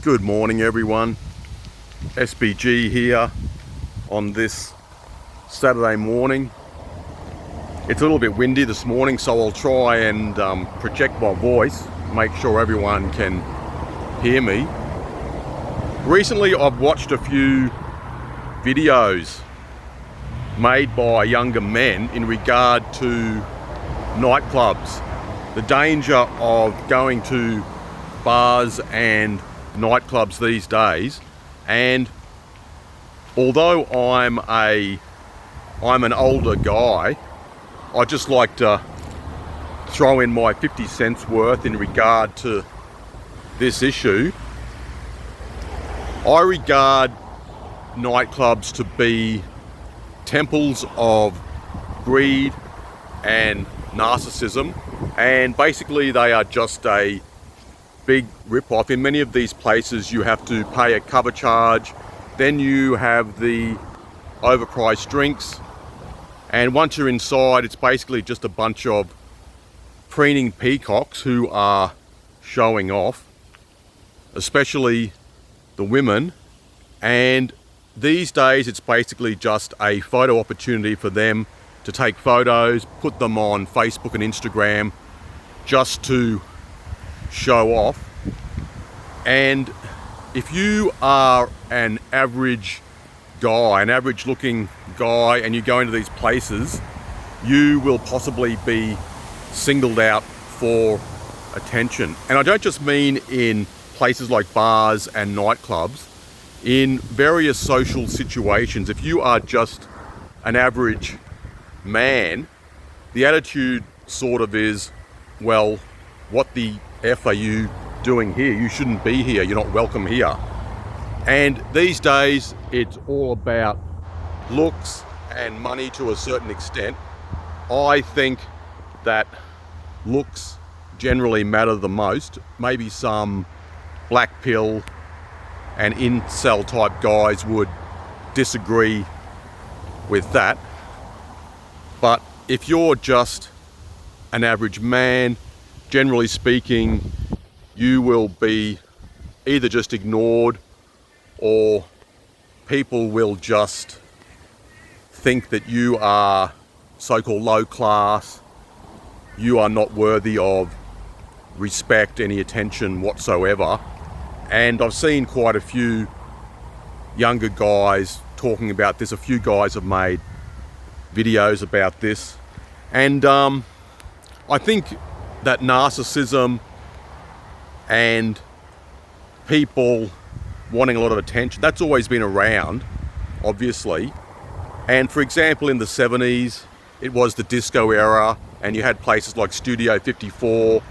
Good morning everyone, SBG here on this Saturday morning. It's a little bit windy this morning, so I'll try and project my voice, make sure everyone can hear me. Recently I've watched a few videos made by younger men in regard to nightclubs, the danger of going to bars and nightclubs these days. And although I'm an older guy, I just like to throw in my 50 cents worth in regard to this issue. I regard nightclubs to be temples of greed and narcissism, and basically they are just a big rip-off. In many of these places you have to pay a cover charge, then you have the overpriced drinks, and once you're inside it's basically just a bunch of preening peacocks who are showing off, especially the women. And these days it's basically just a photo opportunity for them to take photos, put them on Facebook and Instagram just to show off. And if you are an average guy, an average looking guy, and you go into these places, you will possibly be singled out for attention. And I don't just mean in places like bars and nightclubs, in various social situations. If you are just an average man, the attitude sort of is, well, what the F are you doing here? You shouldn't be here. You're not welcome here. And these days it's all about looks and money to a certain extent. I think that looks generally matter the most. Maybe some black pill and incel type guys would disagree with that. But if you're just an average man, generally speaking, you will be either just ignored, or people will just think that you are so-called low class, you are not worthy of respect, any attention whatsoever. And I've seen quite a few younger guys talking about this. A few guys have made videos about this. And I think that narcissism and people wanting a lot of attention, that's always been around, obviously. And for example, in the 70s, it was the disco era, and you had places like Studio 54,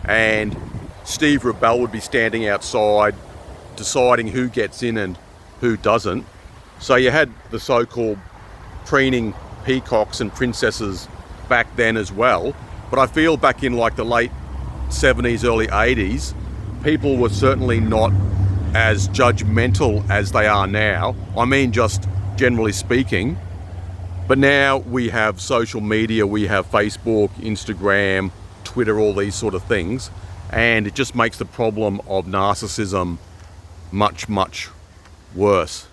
and Steve Rebell would be standing outside deciding who gets in and who doesn't. So you had the so-called preening peacocks and princesses back then as well. But I feel back in like the late 70s, early 80s, people were certainly not as judgmental as they are now. I mean, just generally speaking. But now we have social media, we have Facebook, Instagram, Twitter, all these sort of things. And it just makes the problem of narcissism much, much worse.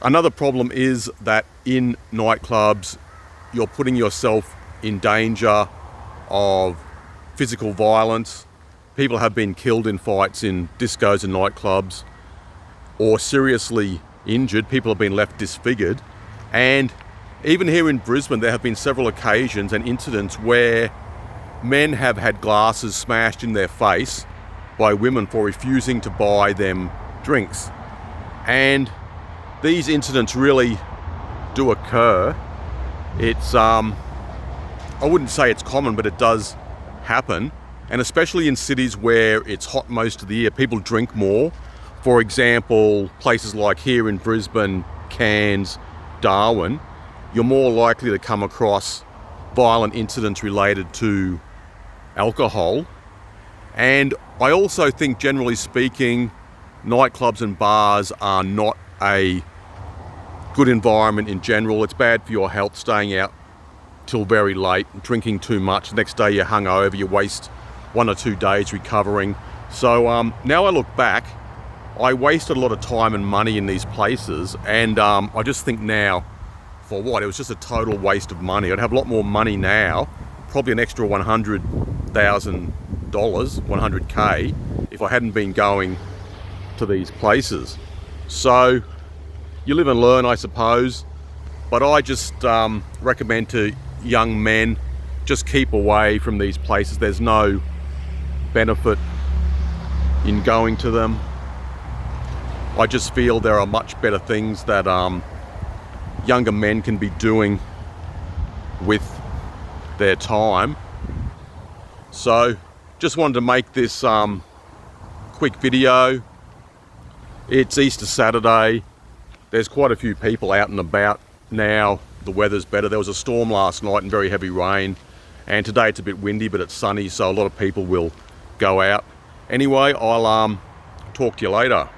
Another problem is that in nightclubs, you're putting yourself in danger of physical violence. People have been killed in fights in discos and nightclubs, or seriously injured. People have been left disfigured. And even here in Brisbane, there have been several occasions and incidents where men have had glasses smashed in their face by women for refusing to buy them drinks. And these incidents really do occur. It's I wouldn't say it's common, but it does happen. And especially in cities where it's hot most of the year, people drink more. For example, places like here in Brisbane, Cairns, Darwin, you're more likely to come across violent incidents related to alcohol. And I also think, generally speaking, nightclubs and bars are not a good environment in general. It's bad for your health staying out till very late, drinking too much. The next day you're hungover, you waste 1 or 2 days recovering. So now I look back, I wasted a lot of time and money in these places, and I just think now, for what? It was just a total waste of money. I'd have a lot more money now, probably an extra $100,000, 100K, if I hadn't been going to these places. So you live and learn, I suppose, but I just recommend to young men, just keep away from these places. There's no benefit in going to them. I just feel there are much better things that younger men can be doing with their time. So just wanted to make this quick video. It's Easter Saturday. There's quite a few people out and about now. The weather's better. There was a storm last night and very heavy rain, and today it's a bit windy, but it's sunny, so a lot of people will go out. Anyway, I'll talk to you later.